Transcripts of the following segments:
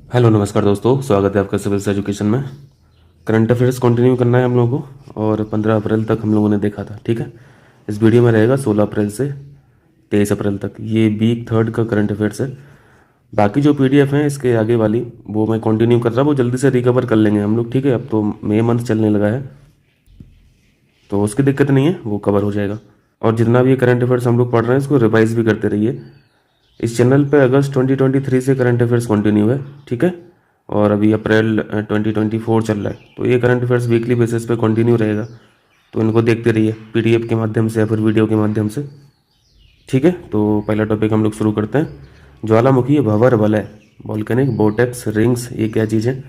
Hello नमस्कार दोस्तों, स्वागत है आपका सिविल्स एजुकेशन में। करंट अफेयर्स कंटिन्यू करना है हम लोगों को और 15 अप्रैल तक हम लोगों ने देखा था। ठीक है, इस वीडियो में रहेगा 16 अप्रैल से 23 अप्रैल तक। ये वीक थर्ड का करंट अफेयर्स है। बाकी जो पीडीएफ है इसके आगे वाली वो मैं कंटिन्यू कर रहा, वो जल्दी से रिकवर कर लेंगे हम लोग। ठीक है, अब तो मई मंथ चलने लगा है तो उसकी दिक्कत नहीं है, वो कवर हो जाएगा। और जितना भी ये करंट अफेयर्स हम लोग पढ़ रहे हैं इसको रिवाइज भी करते रहिए। इस चैनल पे अगस्त 2023 से करंट अफेयर्स कंटिन्यू है। ठीक है, और अभी अप्रैल 2024 चल रहा है, तो ये करंट अफेयर्स वीकली बेसिस पे कंटिन्यू रहेगा। तो इनको देखते रहिए पीडीएफ के माध्यम से या फिर वीडियो के माध्यम से। ठीक है, तो पहला टॉपिक हम लोग शुरू करते हैं। ज्वालामुखी भंवर वलय वोल्केनिक वोर्टेक्स रिंग्स, ये क्या चीज़ है?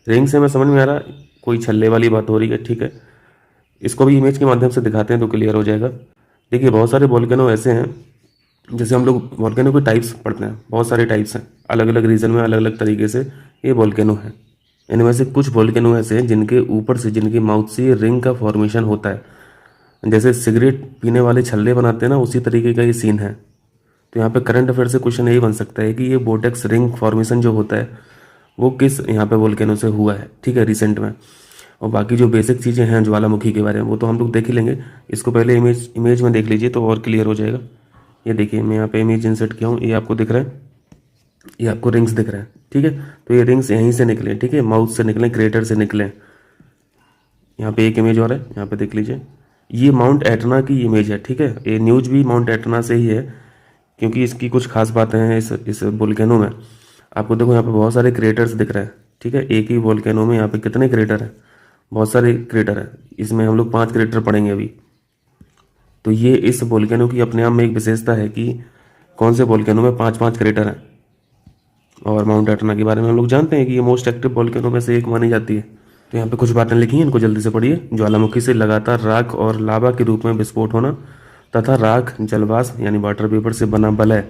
रिंग्स है, मैं समझ में आ रहा, कोई छल्ले वाली बात हो रही है। ठीक है, इसको भी इमेज के माध्यम से दिखाते हैं तो क्लियर हो जाएगा। देखिए, बहुत सारे वोल्केनो ऐसे हैं, जैसे हम लोग वोल्केनो के टाइप्स पढ़ते हैं, बहुत सारे टाइप्स हैं, अलग अलग रीजन में अलग अलग तरीके से ये वोल्केनो है। इनमें से कुछ वोल्केनो ऐसे हैं जिनके ऊपर से, जिनकी माउथ से रिंग का फॉर्मेशन होता है, जैसे सिगरेट पीने वाले छल्ले बनाते हैं ना, उसी तरीके का ये सीन है। तो यहाँ पे करंट अफेयर से क्वेश्चन यही बन सकता है कि ये वोर्टेक्स रिंग फॉर्मेशन जो होता है वो किस यहाँ पे वोल्केनो से हुआ है। ठीक है, रिसेंट में। और बाकी जो बेसिक चीज़ें हैं ज्वालामुखी के बारे में वो तो हम लोग देख ही लेंगे। इसको पहले इमेज में देख लीजिए तो और क्लियर हो जाएगा। ये देखिए, मैं यहाँ पे इमेज इंसर्ट किया हूँ, ये आपको दिख रहा है, ये आपको रिंग्स दिख रहा है। ठीक है, तो ये रिंग्स यहीं से निकले, ठीक है, माउथ से निकले, क्रेटर से निकले। यहाँ पे एक इमेज और है, यहाँ पे देख लीजिए, ये माउंट एटना की इमेज है। ठीक है, ये न्यूज भी माउंट एटना से ही है, क्योंकि इसकी कुछ खास बातें हैं इस वोल्केनो में। आपको देखो यहाँ पे बहुत सारे क्रेटर्स दिख रहे हैं। ठीक है, एक ही वोल्केनो में यहाँ पे कितने क्रेटर हैं? बहुत सारे क्रेटर हैं। इसमें हम लोग 5 क्रेटर पढ़ेंगे अभी। तो ये इस वोल्केनो की अपने आप में एक विशेषता है कि कौन से वोल्केनो में 5-5 क्रेटर हैं। और माउंट एटना के बारे में हम लोग जानते हैं कि ये मोस्ट एक्टिव वोल्केनो में से एक मानी जाती है। तो यहाँ पे कुछ बातें लिखी हैं, इनको जल्दी से पढ़िए। ज्वालामुखी से लगातार राख और लावा के रूप में विस्फोट होना तथा राख जलवाष्प यानी वाटर वेपर से बना वलय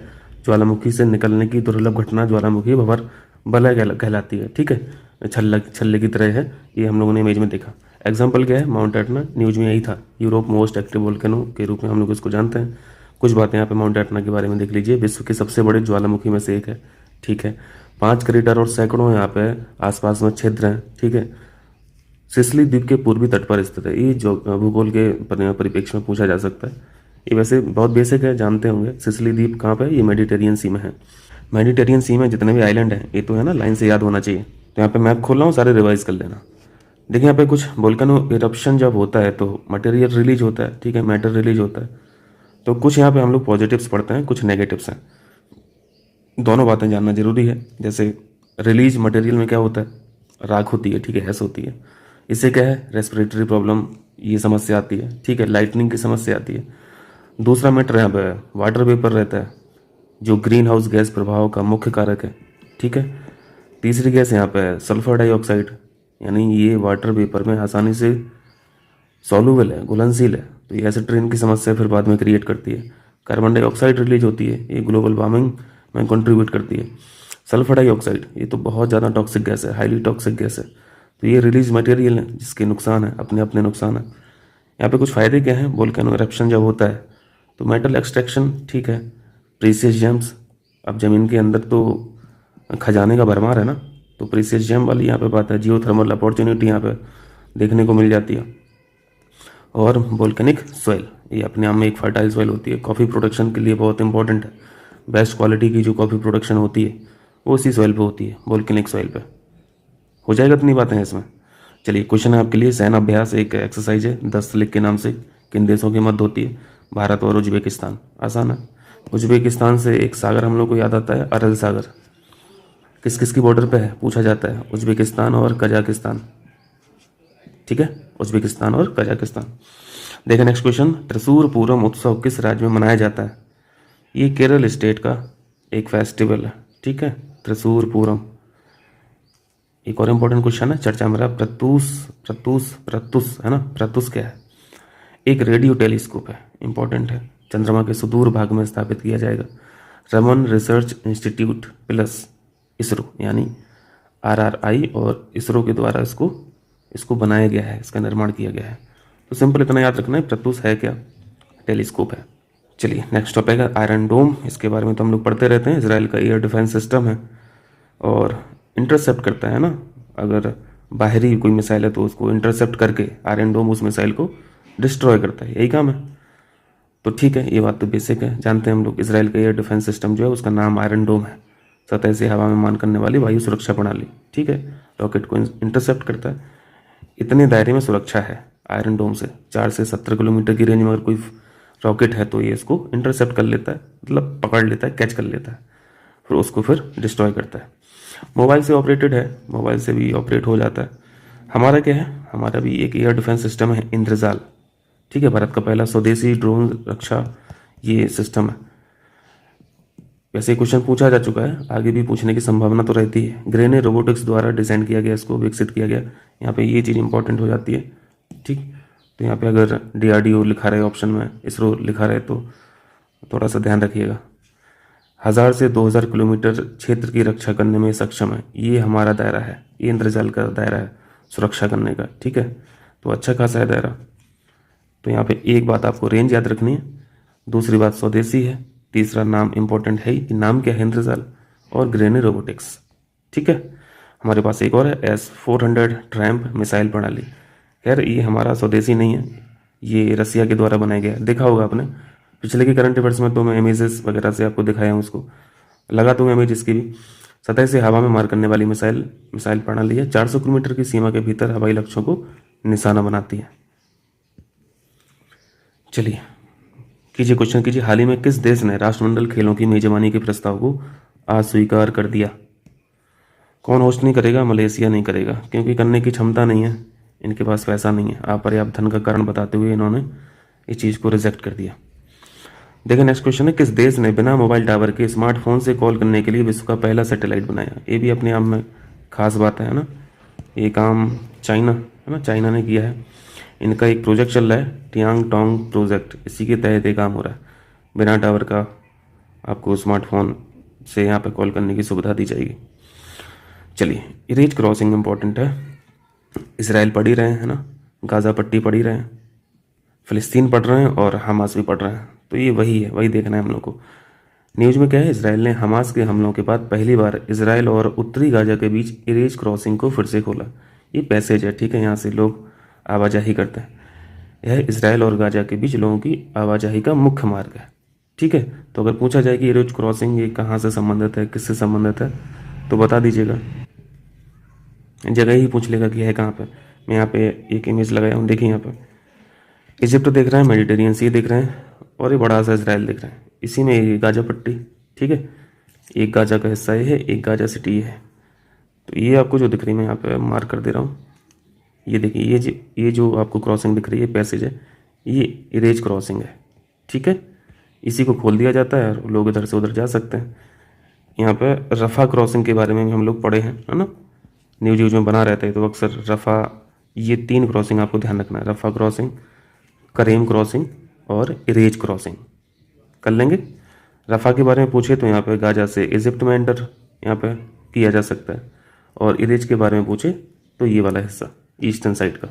ज्वालामुखी से निकलने की दुर्लभ घटना ज्वालामुखी भंवर वलय कहलाती है। ठीक है, छल्ले की तरह है, ये हम लोगों ने इमेज में देखा। एग्जाम्पल क्या है? माउंट एटना, न्यूज में यही था, यूरोप मोस्ट एक्टिव वोल्केनो के रूप में हम लोग इसको जानते हैं। कुछ बातें यहाँ पे माउंट एटना के बारे में देख लीजिए, विश्व के सबसे बड़े ज्वालामुखी में से एक है। ठीक है, 5 क्रेटर और सैकड़ों यहाँ पे आसपास में छिद्र हैं। ठीक है, सिसिली द्वीप के पूर्वी तट पर स्थित है। ये जो भूगोल के परिप्रेक्ष्य में पूछा जा सकता है, ये वैसे बहुत बेसिक है, जानते होंगे। सिसिली द्वीप कहाँ पे है? ये मेडिटेरियन सी में है। मेडिटेरियन सी में जितने भी आइलैंड हैं, ये तो है ना, लाइन से याद होना चाहिए। तो यहाँ पे मैप खोल रहा हूँ, सारे रिवाइज कर लेना। देखिए, यहाँ पे कुछ वोल्केनो इरप्शन जब होता है तो मटेरियल रिलीज होता है। ठीक है, मैटर रिलीज होता है। तो कुछ यहाँ पे हम लोग पॉजिटिव्स पढ़ते हैं, कुछ नेगेटिव्स हैं। दोनों बातें जानना जरूरी है। जैसे रिलीज मटेरियल में क्या होता है? राख होती है। ठीक है, गैस होती है। इससे क्या है? रेस्पिरेटरी प्रॉब्लम, ये समस्या आती है। ठीक है, लाइटनिंग की समस्या आती है। दूसरा मैटर यहाँ पे वाटर वेपर रहता है, जो ग्रीन हाउस गैस प्रभाव का मुख्य कारक है। ठीक है, तीसरी गैस यहाँ पे है सल्फर डाइऑक्साइड, यानी ये वाटर वेपर में आसानी से सॉल्युबल है, घुलनशील है, तो ये एसिड रेन की समस्या फिर बाद में क्रिएट करती है। कार्बन डाइऑक्साइड रिलीज होती है, ये ग्लोबल वार्मिंग में कंट्रीब्यूट करती है। सल्फर डाइऑक्साइड, ये तो बहुत ज़्यादा टॉक्सिक गैस है, हाईली टॉक्सिक गैस है, तो ये रिलीज मटेरियल है जिसके नुकसान है, अपने अपने नुकसान है। यहाँ पे कुछ फ़ायदे क्या हैं? वोल्केनो इरप्शन जब होता है तो मेटल एक्सट्रैक्शन, ठीक है, प्रीसियस जेम्स, अब ज़मीन के अंदर तो खजाने का भरमार है ना, तो प्रीसियस जेम वाली यहाँ पे बात है। जियोथर्मल अपॉर्चुनिटी यहाँ पे देखने को मिल जाती है। और वोल्केनिक सॉइल, ये अपने आप में एक फर्टाइल सॉइल होती है, कॉफ़ी प्रोडक्शन के लिए बहुत इंपॉर्टेंट है। बेस्ट क्वालिटी की जो कॉफ़ी प्रोडक्शन होती है वो उसी सॉइल पे होती है, वोल्केनिक सॉइल पे। हो जाएगा, इतनी बातें हैं इसमें। चलिए, क्वेश्चन है आपके लिए। सैन अभ्यास एक एक्सरसाइज है, 10 लिख के नाम से। किन देशों के मध्य होती है? भारत और उज्बेकिस्तान। आसान है। उज्बेकिस्तान से एक सागर हम लोग को याद आता है, अरल सागर। किस किस की बॉर्डर पे है पूछा जाता है? उज्बेकिस्तान और कजाकिस्तान। ठीक है, उज्बेकिस्तान और कजाकिस्तान। देखिए नेक्स्ट क्वेश्चन, त्रिशूर पूरम उत्सव किस राज्य में मनाया जाता है? ये केरल स्टेट का एक फेस्टिवल है। ठीक है, त्रिशूर पूरम। एक और इम्पोर्टेंट क्वेश्चन है चर्चा में रहा, प्रत्यूष, प्रत्यूष, प्रत्युष है ना, प्रत्युष क्या है? एक रेडियो टेलीस्कोप है, इंपॉर्टेंट है, चंद्रमा के सुदूर भाग में स्थापित किया जाएगा। Raman research institute plus ISRO, यानी आरआरआई और इसरो के द्वारा इसको इसको बनाया गया है, इसका निर्माण किया गया है। तो सिंपल इतना याद रखना है, प्रत्युष है क्या? टेलीस्कोप है। चलिए नेक्स्ट टॉपिक है आयरन डोम। इसके बारे में तो हम लोग पढ़ते रहते हैं, इसराइल का एयर डिफेंस सिस्टम है। और इंटरसेप्ट करता है ना, अगर बाहरी कोई मिसाइल है तो उसको इंटरसेप्ट करके आयरन डोम उस मिसाइल को डिस्ट्रॉय करता है, यही काम है। तो ठीक है, ये बात तो बेसिक है, जानते हैं हम लोग। इसराइल का एयर डिफेंस सिस्टम जो है उसका नाम आयरन डोम है, सतह से हवा में मान करने वाली वायु सुरक्षा प्रणाली। ठीक है, रॉकेट को इंटरसेप्ट करता है। इतने दायरे में सुरक्षा है आयरन डोम से, 4 से 17 किलोमीटर की रेंज में अगर कोई रॉकेट है तो ये इसको इंटरसेप्ट कर लेता है, मतलब पकड़ लेता है, कैच कर लेता है, फिर उसको फिर डिस्ट्रॉय करता है। मोबाइल से ऑपरेटेड है, मोबाइल से भी ऑपरेट हो जाता है। हमारा क्या है, हमारा भी एक एयर डिफेंस सिस्टम है, इंद्रजाल। ठीक है, भारत का पहला स्वदेशी ड्रोन रक्षा ये सिस्टम है। वैसे क्वेश्चन पूछा जा चुका है, आगे भी पूछने की संभावना तो रहती है। ग्रेने रोबोटिक्स द्वारा डिज़ाइन किया गया, इसको विकसित किया गया। यहाँ पे ये चीज़ इंपॉर्टेंट हो जाती है। ठीक, तो यहाँ पे अगर DRDO लिखा रहे ऑप्शन में, इसरो लिखा रहे तो थोड़ा सा ध्यान रखिएगा। 1000 से 2000 किलोमीटर क्षेत्र की रक्षा करने में सक्षम है, ये हमारा दायरा है, ये इंद्रजाल का दायरा है सुरक्षा करने का। ठीक है, तो अच्छा खासा है दायरा। तो यहाँ पे एक बात आपको रेंज याद रखनी है, दूसरी बात स्वदेशी है, तीसरा नाम इंपॉर्टेंट है कि नाम क्या है, इंद्रजाल और ग्रेने रोबोटिक्स। ठीक है, हमारे पास एक और है S-400 ट्रैम्प मिसाइल प्रणाली। खैर ये हमारा स्वदेशी नहीं है, ये रसिया के द्वारा बनाया गया है। देखा होगा आपने पिछले के करंट अफेयर्स में, तो मैं इमेजेस वगैरह से आपको दिखाया हूँ, उसको लगा दूंगा इमेज इसकी भी। सतह से हवा में मार करने वाली मिसाइल प्रणाली है, 400 किलोमीटर की सीमा के भीतर हवाई लक्ष्यों को निशाना बनाती है। चलिए कीजिए, क्वेश्चन कीजिए। हाल ही में किस देश ने राष्ट्रमंडल खेलों की मेजबानी के प्रस्ताव को अस्वीकार कर दिया? कौन होस्ट नहीं करेगा? मलेशिया नहीं करेगा, क्योंकि करने की क्षमता नहीं है, इनके पास पैसा नहीं है। अपर्याप्त धन का कारण बताते हुए इन्होंने इस चीज़ को रिजेक्ट कर दिया। देखिए नेक्स्ट क्वेश्चन है, किस देश ने बिना मोबाइल टावर के स्मार्टफोन से कॉल करने के लिए विश्व का पहला सैटेलाइट बनाया? ये भी अपने आप में खास बात है ना। ये काम चाइना है ना, चाइना ने किया है। इनका एक प्रोजेक्ट चल रहा है, टियांग टोंग प्रोजेक्ट, इसी के तहत ये काम हो रहा है। बिना टावर का आपको स्मार्टफोन से यहाँ पे कॉल करने की सुविधा दी जाएगी। चलिए, इरेज क्रॉसिंग इंपॉर्टेंट है। इसराइल पढ़ ही रहे हैं ना, गाज़ा पट्टी पढ़ ही रहे हैं, फ़िलिस्तीन पढ़ रहे हैं और हमास भी पढ़ रहे हैं, तो ये वही है, वही देखना है हम लोग को। न्यूज़ में क्या है, इसराइल ने हमास के हमलों के बाद पहली बार इसराइल और उत्तरी गाजा के बीच इरेज क्रॉसिंग को फिर से खोला। ये पैसेज है, ठीक है, यहाँ से लोग आवाजाही करते हैं। यह इसराइल और गाजा के बीच लोगों की आवाजाही का मुख्य मार्ग है। ठीक है, तो अगर पूछा जाए कि इरेज क्रॉसिंग ये कहाँ से संबंधित है, किससे संबंधित है, तो बता दीजिएगा। जगह ही पूछ लेगा कि है कहाँ पे। मैं यहाँ पे एक इमेज लगाया हूँ, देखिए यहाँ पे इजिप्ट देख रहे हैं, मेडिटेरियन सी देख रहे हैं, और ये बड़ा सा इसराइल देख रहे हैं। इसी में ये गाजा पट्टी, ठीक है, एक गाजा का हिस्सा ये है, एक गाजा सिटी ये है। तो ये आपको जो दिख रही है, मैं यहाँ पे मार्क कर दे रहा हूँ, ये देखिए, ये जो आपको क्रॉसिंग दिख रही है, पैसेज है, ये इरेज क्रॉसिंग है। ठीक है, इसी को खोल दिया जाता है और लोग इधर से उधर जा सकते हैं। यहाँ पे रफ़ा क्रॉसिंग के बारे में भी हम लोग पढ़े हैं, है ना, न्यूज़ में बना रहता है, तो अक्सर रफ़ा, ये 3 क्रॉसिंग आपको ध्यान रखना है, रफ़ा क्रॉसिंग, करीम क्रॉसिंग और इरेज क्रॉसिंग कर लेंगे। रफ़ा के बारे में पूछे तो यहाँ पे गाजा से इजिप्ट में एंटर यहाँ पे किया जा सकता है, और इरेज के बारे में पूछे तो ये वाला हिस्सा ईस्टर्न साइड का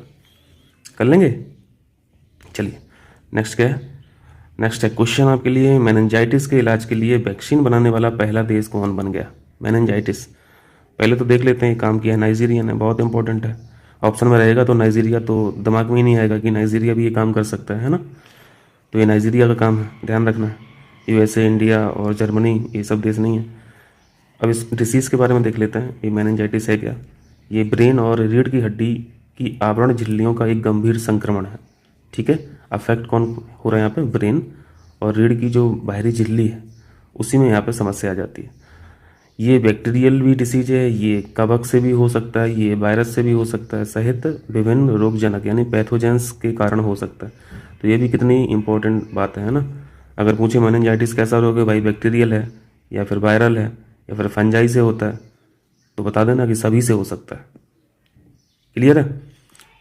कर लेंगे। चलिए नेक्स्ट क्या है, नेक्स्ट है क्वेश्चन आपके लिए, मेनिंजाइटिस के इलाज के लिए वैक्सीन बनाने वाला पहला देश कौन बन गया? मेनिंजाइटिस पहले तो देख लेते हैं, काम किया है नाइजीरिया ने, बहुत इंपॉर्टेंट है। ऑप्शन में रहेगा तो नाइजीरिया, तो दिमाग में ही नहीं आएगा कि नाइजीरिया भी ये काम कर सकता है ना, तो ये नाइजीरिया का काम है, ध्यान रखना है। USA, इंडिया और जर्मनी ये सब देश नहीं है। अब इस डिसीज़ के बारे में देख लेते हैं, ये मेनिंजाइटिस है क्या? ये ब्रेन और रीढ़ की हड्डी की आवरण झिल्लियों का एक गंभीर संक्रमण है। ठीक है, अफेक्ट कौन हो रहा है यहाँ पे? ब्रेन और रीढ़ की जो बाहरी झिल्ली है, उसी में यहाँ पे समस्या आ जाती है। ये बैक्टीरियल भी डिसीज है, ये कवक से भी हो सकता है, ये वायरस से भी हो सकता है, सहित विभिन्न रोगजनक यानी पैथोजेंस के कारण हो सकता है। तो ये भी कितनी इंपॉर्टेंट बात है ना। अगर पूछे मेनिंजाइटिस कैसा रोग है भाई, बैक्टीरियल है या फिर वायरल है या फिर फंजाई से होता है, तो बता देना कि सभी से हो सकता है। क्लियर है?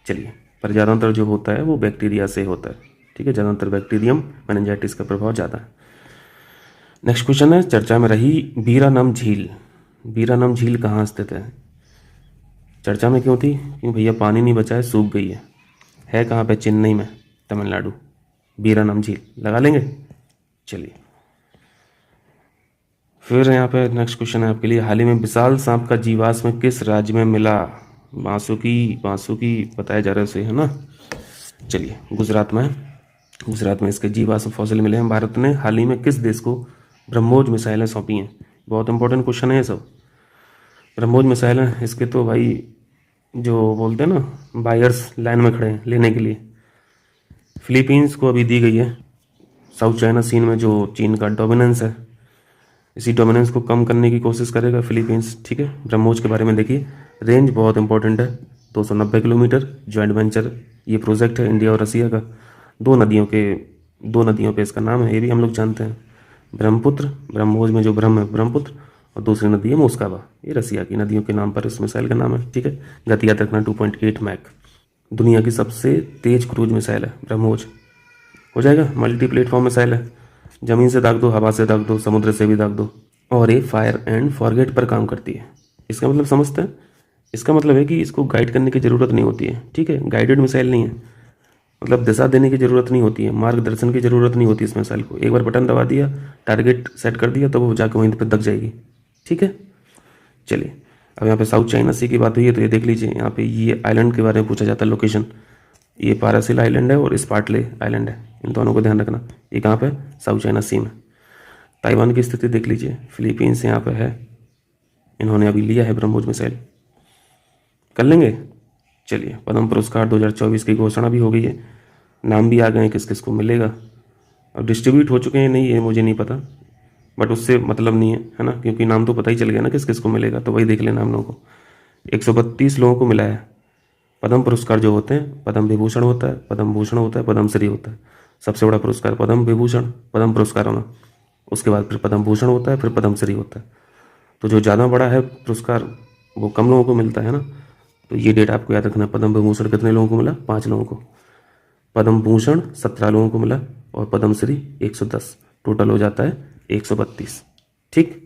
चलिए, पर ज़्यादातर जो होता है वो बैक्टीरिया से होता है। ठीक है, ज़्यादातर बैक्टीरियम मेनिंजाइटिस का प्रभाव ज़्यादा है। नेक्स्ट क्वेश्चन है, चर्चा में रही वीरानम झील। वीरानम झील कहाँ स्थित है? चर्चा में क्यों थी? क्यों भैया पानी नहीं बचा है, सूख गई है कहाँ पे? चेन्नई में, तमिलनाडु। वीरानम झील लगा लेंगे। चलिए फिर यहाँ पे नेक्स्ट क्वेश्चन है आपके लिए, हाल ही में विशाल सांप का जीवाश्म किस राज्य में मिला? बांसुकी बताया जा रहा है उसे, है ना। चलिए, गुजरात में है। गुजरात में इसके जीवाश्म फॉसिल मिले हैं। भारत ने हाल ही में किस देश को ब्रह्मोस मिसाइलें सौंपी हैं? बहुत इंपॉर्टेंट क्वेश्चन है ये सब। ब्रह्मोस मिसाइलें, इसके तो भाई जो बोलते हैं ना बायर्स लाइन में खड़े हैं लेने के लिए। फिलीपींस को अभी दी गई है। साउथ चाइना सीन में जो चीन का डोमिनेंस है, इसी डोमिनेंस को कम करने की कोशिश करेगा फिलीपींस, ठीक है। ब्रह्मोस के बारे में देखिए, रेंज बहुत इंपॉर्टेंट है, 290 किलोमीटर। जॉइंट वेंचर ये प्रोजेक्ट है इंडिया और रसिया का। दो नदियों पे इसका नाम है, ये भी हम लोग जानते हैं, ब्रह्मपुत्र। ब्रह्मोस में जो ब्रह्म है ब्रह्मपुत्र, और दूसरी नदी है मोस्कावा। ये रसिया की नदियों के नाम पर इस मिसाइल का नाम है, ठीक है। गति याद रखना 2.8 मैक। दुनिया की सबसे तेज क्रूज मिसाइल है ब्रह्मोस। हो जाएगा। मल्टी प्लेटफॉर्म मिसाइल है, ज़मीन से दाग दो, हवा से दाग दो, समुद्र से भी दाग दो, और ये फायर एंड फॉरगेट पर काम करती है। इसका मतलब समझते हैं? इसका मतलब है कि इसको गाइड करने की ज़रूरत नहीं होती है, ठीक है। गाइडेड मिसाइल नहीं है, मतलब दिशा देने की ज़रूरत नहीं होती है, मार्गदर्शन की ज़रूरत नहीं होती इस मिसाइल को। एक बार बटन दबा दिया, टारगेट सेट कर दिया, तो वो जाकर वहीं पर दब जाएगी, ठीक है। चलिए, अब यहाँ पे साउथ चाइना सी की बात हुई है, तो ये देख लीजिए, यहाँ पे ये आइलैंड के बारे में पूछा जाता है, लोकेशन। ये पारासिल आइलैंड है और स्पार्टले आइलैंड है, इन दोनों को ध्यान रखना। ये कहाँ पे? साउथ चाइना सी में। ताइवान की स्थिति देख लीजिए, फिलीपींस यहाँ पे है, इन्होंने अभी लिया है ब्रह्मोस मिसाइल। कर लेंगे। चलिए, पद्म पुरस्कार 2024 की घोषणा भी हो गई है, नाम भी आ गए हैं किस किस को मिलेगा। अब डिस्ट्रीब्यूट हो चुके हैं नहीं, ये मुझे नहीं पता, बट उससे मतलब नहीं है ना, क्योंकि नाम तो पता ही चल गया ना किस किस को मिलेगा, तो वही देख लेना हम लोगों को। 132 लोगों को मिला है पद्म पुरस्कार। जो होते हैं, पद्म विभूषण होता है, पद्म भूषण होता है, पद्म श्री होता है। सबसे बड़ा पुरस्कार पद्म विभूषण, पद्म पुरस्कार होना, उसके बाद फिर पद्म भूषण होता है, फिर पद्म श्री होता है। तो जो ज़्यादा बड़ा है पुरस्कार वो कम लोगों को मिलता है ना। तो ये डेट आपको याद रखना है। पद्म विभूषण कितने लोगों को मिला? 5 लोगों को। पद्म भूषण 17 लोगों को मिला, और पद्म श्री 110। टोटल हो जाता है 132, ठीक।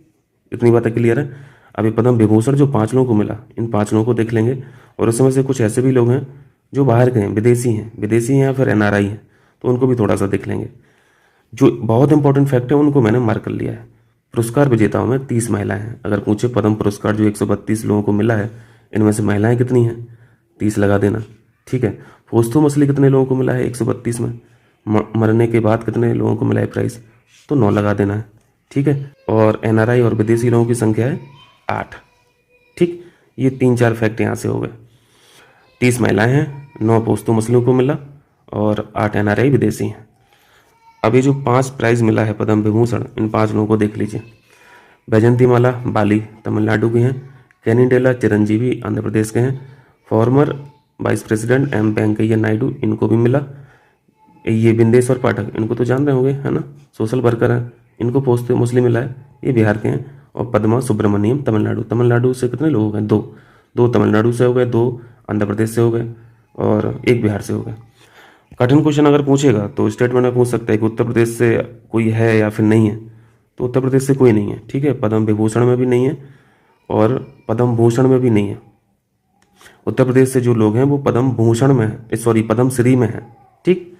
इतनी बातें क्लियर है। अभी पद्म विभूषण जो 5 लोगों को मिला, इन 5 लोगों को देख लेंगे, और उसमें से कुछ ऐसे भी लोग हैं जो बाहर के हैं, विदेशी हैं या फिर एनआरआई हैं, तो उनको भी थोड़ा सा देख लेंगे। जो बहुत इंपॉर्टेंट फैक्ट है उनको मैंने मार्क कर लिया है। पुरस्कार विजेताओं में 30 महिलाएं हैं। अगर पूछे पद्म पुरस्कार जो 132 लोगों को मिला है, इनमें से महिलाएं कितनी हैं? 30 लगा देना, ठीक है। पोस्थुमसली कितने लोगों को मिला है 132 में? मरने के बाद कितने लोगों को मिला है प्राइस? तो 9 लगा देना है, ठीक है। और एनआरआई और विदेशी लोगों की संख्या है 8, ठीक। ये 3-4 फैक्ट यहाँ से हो गए। 30 महिलाएं हैं, 9 पोस्थुमसलियों को मिला, और 8 एनआरआई विदेशी हैं। अभी जो 5 प्राइज मिला है पद्म विभूषण, इन 5 लोगों को देख लीजिए। बैजंतीमाला बाली तमिलनाडु की हैं, कैनिडेला चिरंजीवी आंध्र प्रदेश के हैं, former vice president M Venkaiah Naidu, इनको भी मिला। ये बिंदेश्वर पाठक, इनको तो जान रहे होंगे, है ना, सोशल वर्कर हैं, इनको पोस्टमोस्टली मिला है, ये बिहार के हैं। और पद्मा सुब्रमण्यम तमिलनाडु से कितने लोग हो गए? 2 तमिलनाडु से हो गए, 2 आंध्र प्रदेश से हो गए, और 1 बिहार से हो गए। कठिन क्वेश्चन अगर पूछेगा तो स्टेटमेंट में पूछ सकता है कि उत्तर प्रदेश से कोई है या फिर नहीं है, तो उत्तर प्रदेश से कोई नहीं है, ठीक है। पद्म विभूषण में भी नहीं है, और पद्म भूषण में भी नहीं है। उत्तर प्रदेश से जो लोग हैं वो पद्म भूषण में है, सॉरी पद्म श्री में है, ठीक।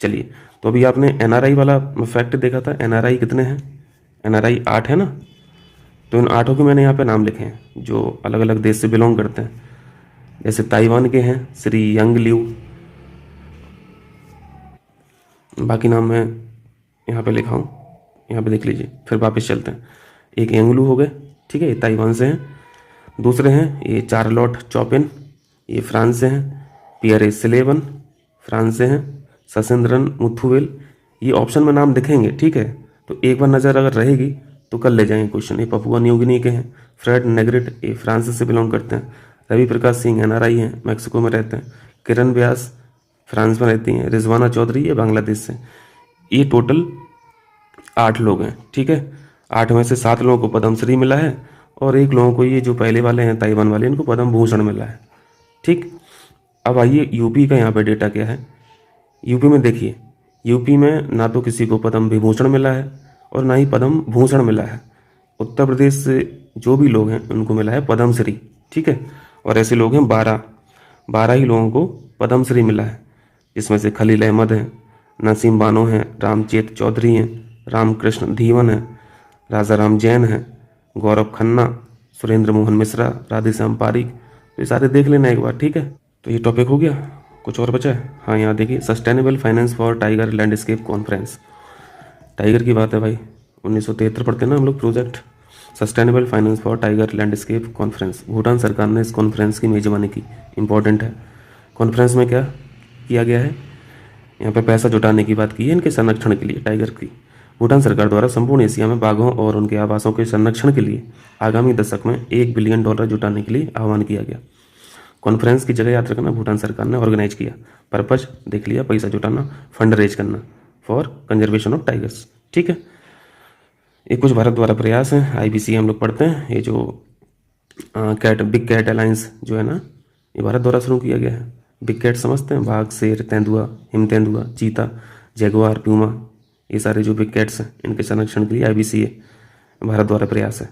चलिए, तो अभी आपने एनआरआई वाला फैक्ट देखा था, एनआरआई कितने हैं? एनआरआई 8 है ना। तो इन 8 के मैंने यहाँ पे नाम लिखे हैं जो अलग अलग देश से बिलोंग करते हैं। जैसे ताइवान के हैं श्री यंग लिऊ, बाकी नाम मैं यहाँ पे लिखा हूँ, यहाँ पे देख लीजिए। फिर वापस चलते हैं। एक यंगलू हो गए, ठीक है, ये ताइवान से हैं। दूसरे हैं ये चार्लोट चौपिन, ये फ्रांस से हैं। पियरे सिलेवन फ्रांस से हैं। ससेंद्रन मुथुवेल, ये ऑप्शन में नाम दिखेंगे, ठीक है। तो एक बार नज़र अगर रहेगी तो कल ले जाएंगे क्वेश्चन। ये पपुआ न्यू गिनी के हैं। फ्रेड नेग्रिट, ये फ्रांस से बिलोंग करते हैं। रवि प्रकाश सिंह एनआरआई हैं, मैक्सिको में रहते हैं। किरण व्यास फ्रांस में रहती हैं। रिजवाना चौधरी ये बांग्लादेश से। ये टोटल 8 लोग हैं, ठीक है। 8 में से 7 लोगों को पद्मश्री मिला है, और 1 लोगों को, ये जो पहले वाले हैं ताइवान वाले, इनको पद्म भूषण मिला है, ठीक। अब आइए यूपी का यहाँ पे डेटा क्या है। यूपी में देखिए, यूपी में ना तो किसी को पद्म विभूषण मिला है और ना ही पद्म भूषण मिला है। उत्तर प्रदेश से जो भी लोग हैं उनको मिला है पद्मश्री, ठीक है। और ऐसे लोग हैं 12 ही लोगों को पद्मश्री मिला है, जिसमें से खलील अहमद हैं, नसीम बानो हैं, रामचेत चौधरी हैं, रामकृष्ण धीवन हैं, राजा राम जैन हैं, गौरव खन्ना, सुरेंद्र मोहन मिश्रा, राधेश्याम पारिक। तो ये सारे देख लेना एक बार, ठीक है। तो ये टॉपिक हो गया, कुछ और बचा है? हाँ, यहाँ देखिए, sustainable finance for tiger landscape conference. Tiger की बात है भाई, 1973 पढ़ते ना हम लोग project. Sustainable finance for tiger landscape conference, Bhutan सरकार ने इस कॉन्फ्रेंस की मेजबानी की। इंपॉर्टेंट है। कॉन्फ्रेंस में क्या किया गया है? यहाँ पे पैसा जुटाने की बात की है इनके संरक्षण के लिए, टाइगर की। भूटान सरकार द्वारा संपूर्ण एशिया में बाघों और उनके आवासों के संरक्षण के लिए आगामी दशक में $1 बिलियन जुटाने के लिए आह्वान किया गया। कॉन्फ्रेंस की जगह याद रखना, भूटान सरकार ने ऑर्गेनाइज किया। पर्पज देख लिया, पैसा जुटाना, फंड रेज करना फॉर कंजर्वेशन ऑफ टाइगर्स, ठीक है। ये कुछ भारत द्वारा प्रयास हैं, IBC हम लोग पढ़ते हैं। ये जो बिग कैट अलायंस जो है ना, ये भारत द्वारा शुरू किया गया है। बिग कैट समझते हैं, बाघ, शेर, तेंदुआ, हिम तेंदुआ, चीता, जैगुआर, प्यूमा, ये सारे जो बिग कैट्स हैं इनके संरक्षण के लिए IBC भारत द्वारा प्रयास है।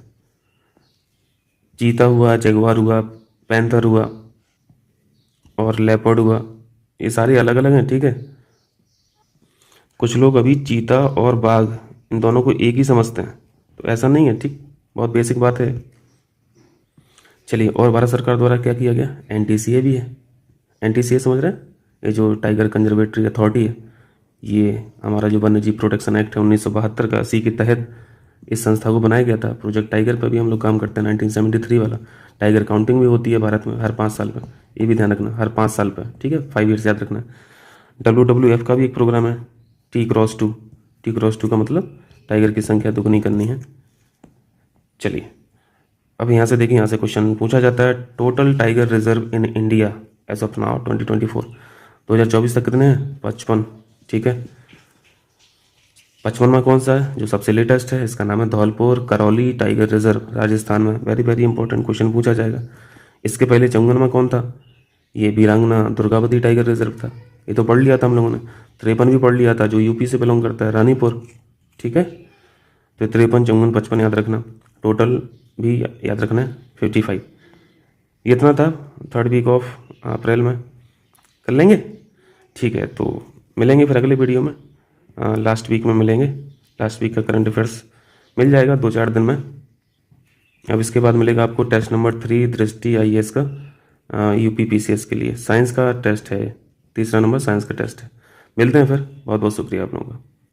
चीता हुआ, जैगुआर हुआ, पैंथर हुआ और लेपर्ड हुआ, ये सारे अलग अलग हैं, ठीक है। कुछ लोग अभी चीता और बाघ इन दोनों को एक ही समझते हैं, तो ऐसा नहीं है, ठीक। बहुत बेसिक बात है। चलिए, और भारत सरकार द्वारा क्या किया गया? NTCA भी है। NTCA समझ रहे हैं? ये जो टाइगर कंजर्वेटरी अथॉरिटी है, ये हमारा जो वन्य जीव प्रोटेक्शन एक्ट है 1972 का, इसी के तहत इस संस्था को बनाया गया था। प्रोजेक्ट टाइगर पर भी हम लोग काम करते हैं, 1973 वाला। टाइगर काउंटिंग भी होती है भारत में हर 5 साल पर, ये भी ध्यान रखना, हर 5 साल पर, ठीक है। 5 ईयर्स याद रखना। WWF का भी एक प्रोग्राम है, T×2। T×2 का मतलब टाइगर की संख्या दुगनी करनी है। चलिए, अब यहाँ से देखिए, यहाँ से क्वेश्चन पूछा जाता है, total tiger reserve in India as of now 2024, 2024 तक कितने हैं? 55, ठीक है। 55वां कौन सा है? जो सबसे लेटेस्ट है, इसका नाम है धौलपुर करौली टाइगर रिजर्व, राजस्थान में। वेरी वेरी इंपॉर्टेंट क्वेश्चन पूछा जाएगा। इसके पहले 54वां कौन था? ये वीरांगना दुर्गावती टाइगर रिजर्व था, ये तो पढ़ लिया था हम लोगों ने। 53 भी पढ़ लिया था, जो यूपी से बिलोंग करता है, रानीपुर, ठीक है। तो 53, 54, 55 याद रखना। टोटल भी याद रखना है 55। ये इतना था 3rd वीक ऑफ अप्रैल में, कर लेंगे, ठीक है। तो मिलेंगे फिर अगले वीडियो में, लास्ट वीक में मिलेंगे। लास्ट वीक का करंट अफेयर्स मिल जाएगा 2-4 दिन में। अब इसके बाद मिलेगा आपको टेस्ट नंबर 3 दृष्टि IAS का, UPPCS के लिए। साइंस का टेस्ट है, तीसरा नंबर साइंस का टेस्ट है। मिलते हैं फिर, बहुत बहुत शुक्रिया आप लोगों का।